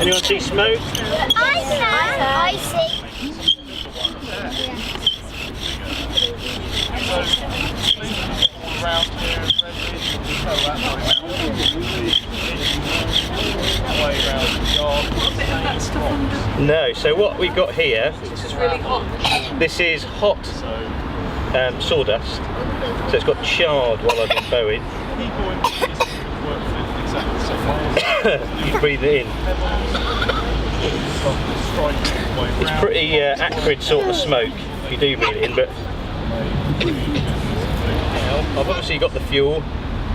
Anyone see smoke? I see. No, so what we've got here, this is hot sawdust, so it's got charred while I've been bowing. You breathe it in. It's pretty acrid sort of smoke if you do breathe it in, but now I've obviously got the fuel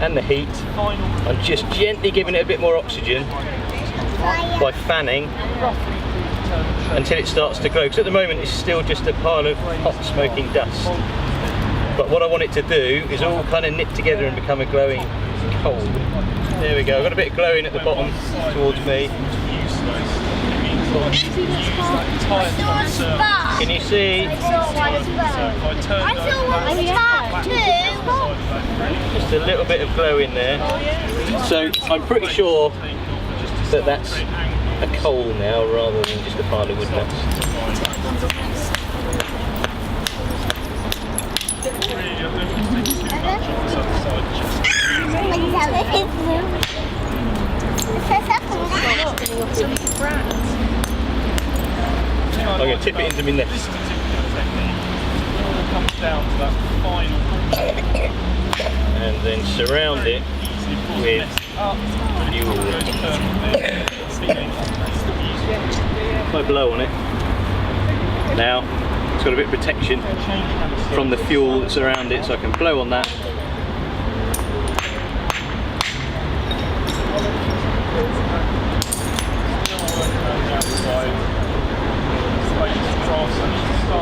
and the heat. I'm just gently giving it a bit more oxygen by fanning until it starts to glow, because at the moment it's still just a pile of hot smoking dust. But what I want it to do is all kind of knit together and become a glowing coal. There we go, I've got a bit of glowing at the bottom towards me. Can you see? Just a little bit of glow in there. So I'm pretty sure that that's a coal now rather than just a pile of wood dust. I'm going to tip it into my nest. And then surround it with fuel. If I blow on it, now it's got a bit of protection from the fuel that's around it, so I can blow on that.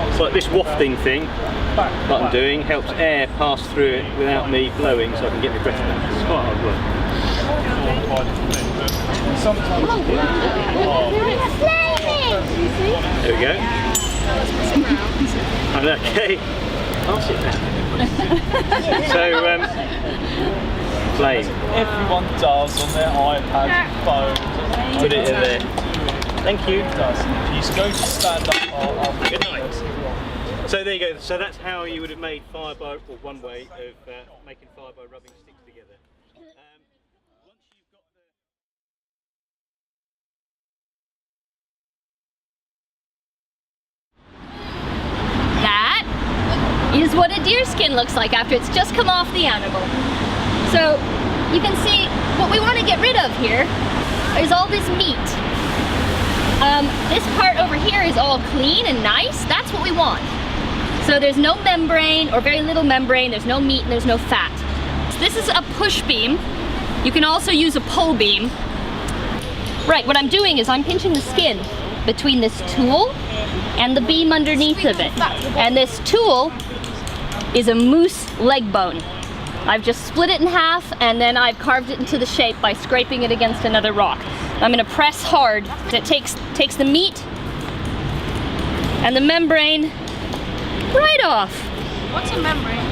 It's like this wafting thing that I'm doing helps air pass through it without me blowing, so I can get my breath back. It's quite hard work. There we go. Okay, I'll sit down. So, flame. Everyone does on their iPad, phone. Put it in there. Thank you. It does. You go to stand up. Good night. So there you go. So that's how you would have made fire by, or one way of making fire by rubbing sticks together. Once you've got the... That is what a deer skin looks like after it's just come off the animal. So you can see what we want to get rid of here is all this meat. This part over here is all clean and nice. That's what we want. So there's no membrane or very little membrane, there's no meat and there's no fat. So this is a push beam. You can also use a pull beam. Right, what I'm doing is I'm pinching the skin between this tool and the beam underneath of it. And this tool is a moose leg bone. I've just split it in half and then I've carved it into the shape by scraping it against another rock. I'm going to press hard. It takes the meat and the membrane right off. What's a membrane?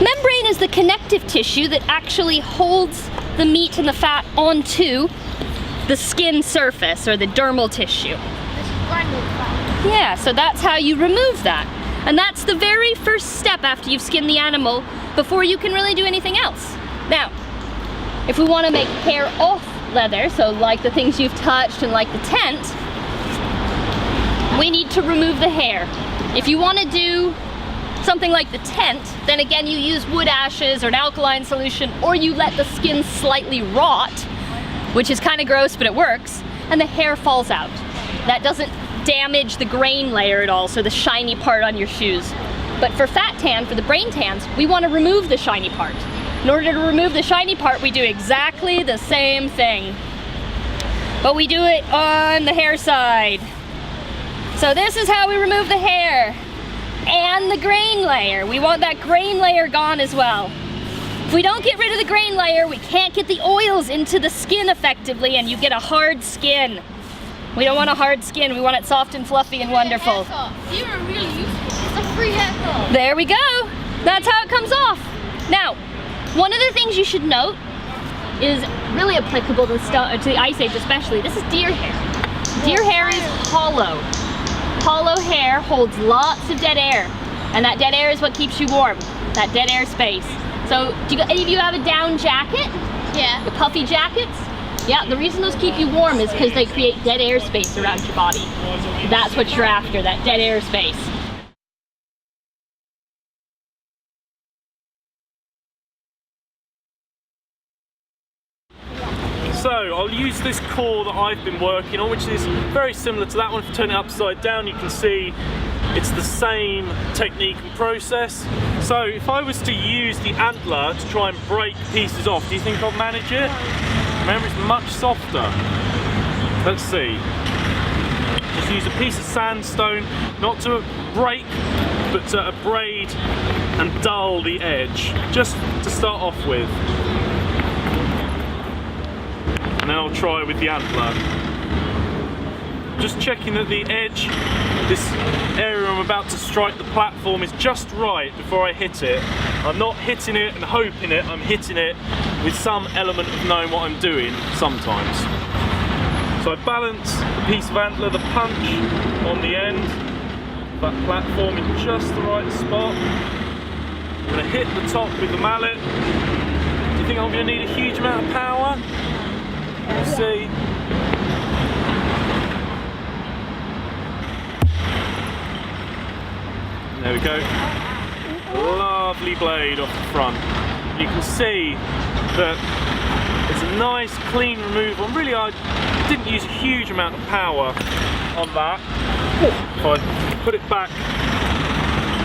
Membrane is the connective tissue that actually holds the meat and the fat onto the skin surface or the dermal tissue. Yeah, so that's how you remove that. And that's the very first step after you've skinned the animal before you can really do anything else. Now, if we want to make hair off leather, so like the things you've touched and like the tent, we need to remove the hair. If you want to do something like the tent, then again you use wood ashes or an alkaline solution, or you let the skin slightly rot, which is kind of gross but it works, and the hair falls out. That doesn't damage the grain layer at all, so the shiny part on your shoes. But for fat tan, for the brain tans, we want to remove the shiny part. In order to remove the shiny part, we do exactly the same thing. But we do it on the hair side. So this is how we remove the hair. And the grain layer. We want that grain layer gone as well. If we don't get rid of the grain layer, we can't get the oils into the skin effectively and you get a hard skin. We don't want a hard skin, we want it soft and fluffy and wonderful. You are really useful. It's a free haircut. There we go. That's how it comes off. Now, one of the things you should note is really applicable to the Ice Age especially. This is deer hair. Deer hair is hollow. Hollow hair holds lots of dead air, and that dead air is what keeps you warm, that dead air space. So, any of you have a down jacket? Yeah. The puffy jackets? Yeah, the reason those keep you warm is because they create dead air space around your body. That's what you're after, that dead air space. So I'll use this core that I've been working on, which is very similar to that one. If you turn it upside down, you can see it's the same technique and process. So if I was to use the antler to try and break pieces off, do you think I'll manage it? Remember, it's much softer. Let's see. Just use a piece of sandstone, not to break, but to abrade and dull the edge, just to start off with. And then I'll try with the antler. Just checking that the edge, this area I'm about to strike the platform, is just right before I hit it. I'm not hitting it and hoping it, I'm hitting it with some element of knowing what I'm doing sometimes. So I balance the piece of antler, the punch on the end, that platform in just the right spot. I'm going to hit the top with the mallet. Do you think I'm going to need a huge amount of power? We'll see. There we go. Lovely blade off the front. You can see that it's a nice clean removal. And really, I didn't use a huge amount of power on that. If I put it back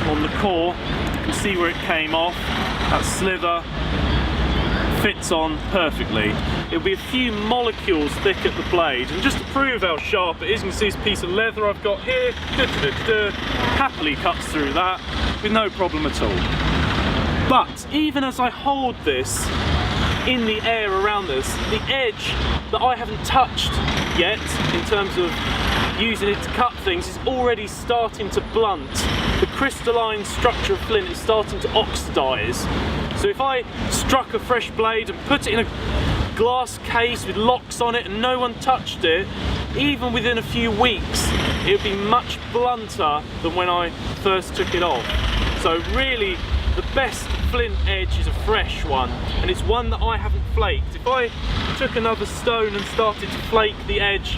on the core, you can see where it came off. That slither fits on perfectly. It'll be a few molecules thick at the blade, and just to prove how sharp it is, you can see this piece of leather I've got here, happily cuts through that with no problem at all. But even as I hold this in the air around this, the edge that I haven't touched yet in terms of using it to cut things is already starting to blunt. The crystalline structure of flint is starting to oxidize. So if I struck a fresh blade and put it in a glass case with locks on it and no one touched it, even within a few weeks, it would be much blunter than when I first took it off. So really, the best flint edge is a fresh one, and it's one that I haven't flaked. If I took another stone and started to flake the edge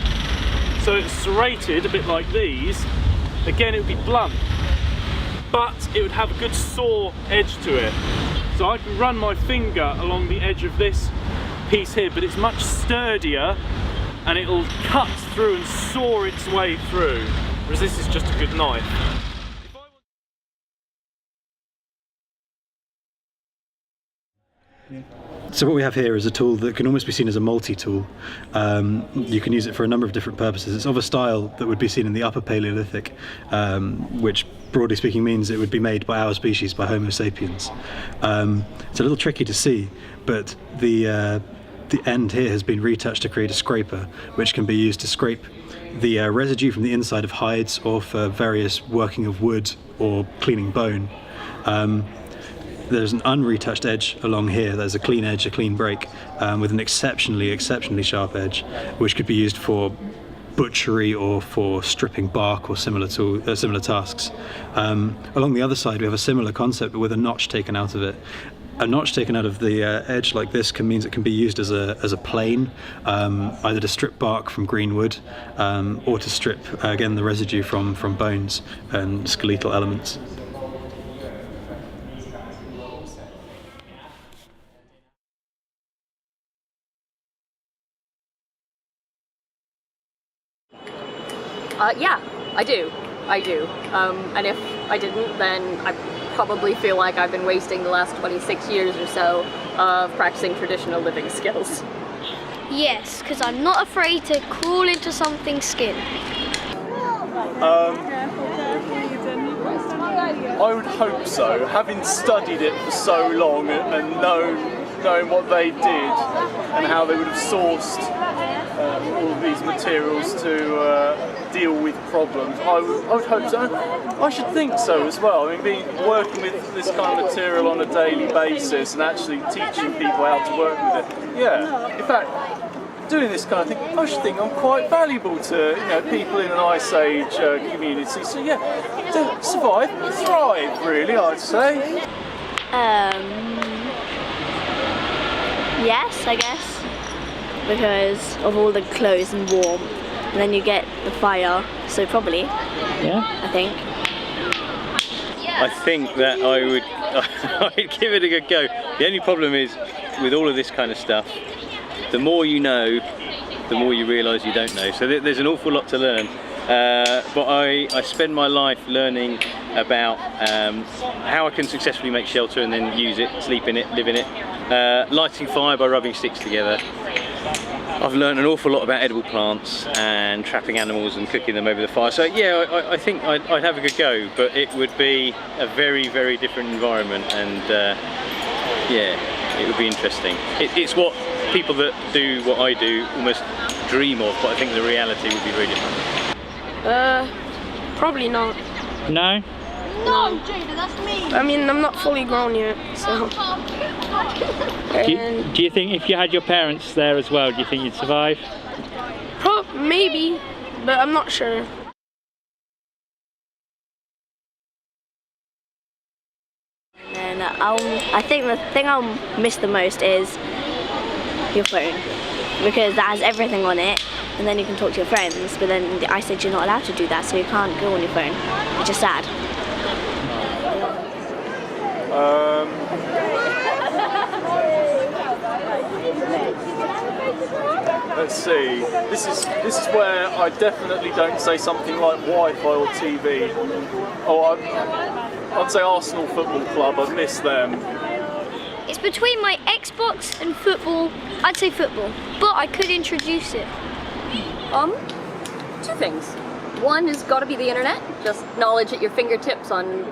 so it's serrated, a bit like these, again it would be blunt, but it would have a good saw edge to it. So I can run my finger along the edge of this piece here, but it's much sturdier and it'll cut through and saw its way through, whereas this is just a good knife. So what we have here is a tool that can almost be seen as a multi-tool. You can use it for a number of different purposes. It's of a style that would be seen in the Upper Paleolithic, which broadly speaking means it would be made by our species, by Homo sapiens. It's a little tricky to see, but the end here has been retouched to create a scraper, which can be used to scrape the residue from the inside of hides or for various working of wood or cleaning bone. There's an unretouched edge along here. There's a clean edge, a clean break, with an exceptionally sharp edge, which could be used for butchery or for stripping bark or similar tasks. Along the other side, we have a similar concept, but with a notch taken out of it. A notch taken out of the edge like this means it can be used as a plane, either to strip bark from green wood, or to strip again the residue from bones and skeletal elements. Yeah, I do. And if I didn't, then I probably feel like I've been wasting the last 26 years or so of practicing traditional living skills. Yes, because I'm not afraid to crawl into something's skin. I would hope so, having studied it for so long and knowing what they did and how they would have sourced all of these materials to deal with problems. I would hope so. I should think so as well. I mean, working with this kind of material on a daily basis and actually teaching people how to work with it. Yeah, in fact, doing this kind of thing, I should think I'm quite valuable to people in an Ice Age community. So yeah, to survive, thrive, really, I'd say. Yes, I guess, because of all the clothes and warmth, and then you get the fire. So probably. Yeah. I think. I think that I'd give it a good go. The only problem is, with all of this kind of stuff, the more you know, the more you realise you don't know. So there's an awful lot to learn. But I spend my life learning about how I can successfully make shelter and then use it, sleep in it, live in it. Lighting fire by rubbing sticks together. I've learned an awful lot about edible plants and trapping animals and cooking them over the fire. So yeah, I think I'd have a good go, but it would be a very, very different environment, and yeah, it would be interesting. It's what people that do what I do almost dream of, but I think the reality would be very different. Probably not. No? No, Jada, that's me. I mean, I'm not fully grown yet, so. Do you think if you had your parents there as well, do you think you'd survive? Maybe, but I'm not sure. And I think the thing I'll miss the most is your phone, because that has everything on it, and then you can talk to your friends, but then I said you're not allowed to do that, so you can't go on your phone, which is sad. Let's see. This is where I definitely don't say something like Wi-Fi or TV. Oh, I'd say Arsenal Football Club. I'd miss them. It's between my Xbox and football. I'd say football, but I could introduce it. Two things. One has got to be the internet, just knowledge at your fingertips on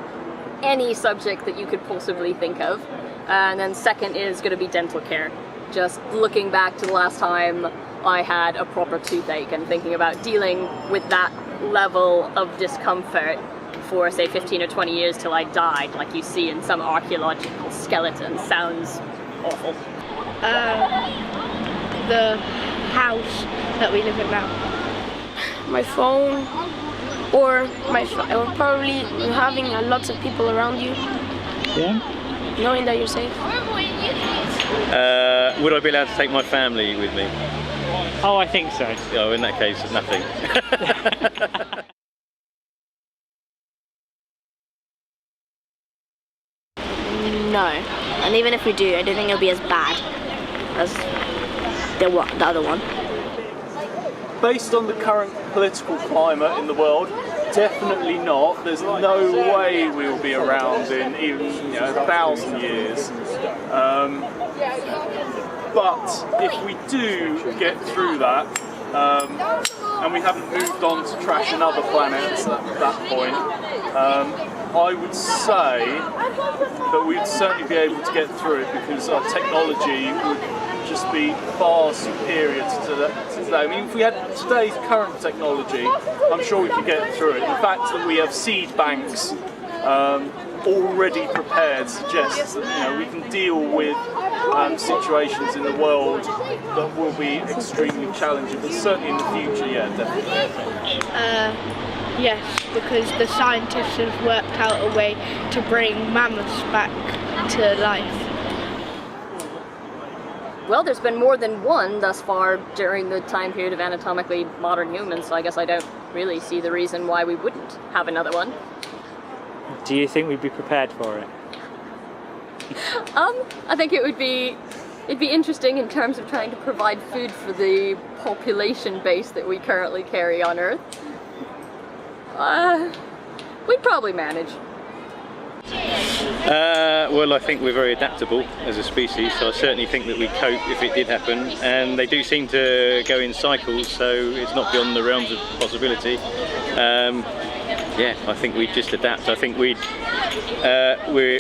any subject that you could possibly think of. And then second is going to be dental care. Just looking back to the last time I had a proper toothache and thinking about dealing with that level of discomfort for, say, 15 or 20 years till I died, like you see in some archaeological skeletons. Sounds awful. The house that we live in now. My phone, or probably having lots of people around you. Yeah. Knowing that you're safe. Would I be allowed to take my family with me? Oh, I think so. Oh, in that case, nothing. No, and even if we do, I don't think it'll be as bad as the other one. Based on the current political climate in the world, definitely not. There's no way we'll be around in even 1,000 years. But if we do get through that, and we haven't moved on to trashing other planets at that point, I would say that we'd certainly be able to get through it because our technology would just be far superior to today. I mean, if we had today's current technology, I'm sure we could get through it. The fact that we have seed banks already prepared suggests that we can deal with situations in the world that will be extremely challenging. But certainly in the future, yeah, definitely. Yes, because the scientists have worked out a way to bring mammoths back to life. Well, there's been more than one thus far during the time period of anatomically modern humans, so I guess I don't really see the reason why we wouldn't have another one. Do you think we'd be prepared for it? I think it'd be interesting in terms of trying to provide food for the population base that we currently carry on Earth. We'd probably manage. Well, I think we're very adaptable as a species, so I certainly think that we cope if it did happen, and they do seem to go in cycles, so it's not beyond the realms of possibility. Yeah, I think we'd just adapt. I think we're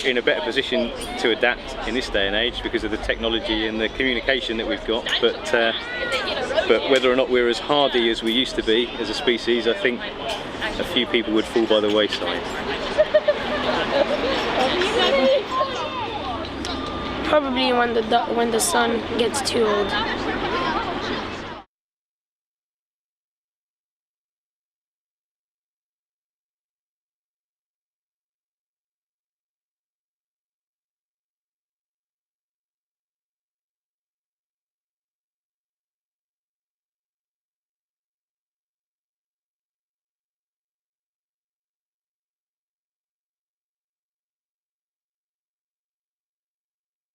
in a better position to adapt in this day and age because of the technology and the communication that we've got, but whether or not we're as hardy as we used to be as a species, I think a few people would fall by the wayside. Probably when the sun gets too old.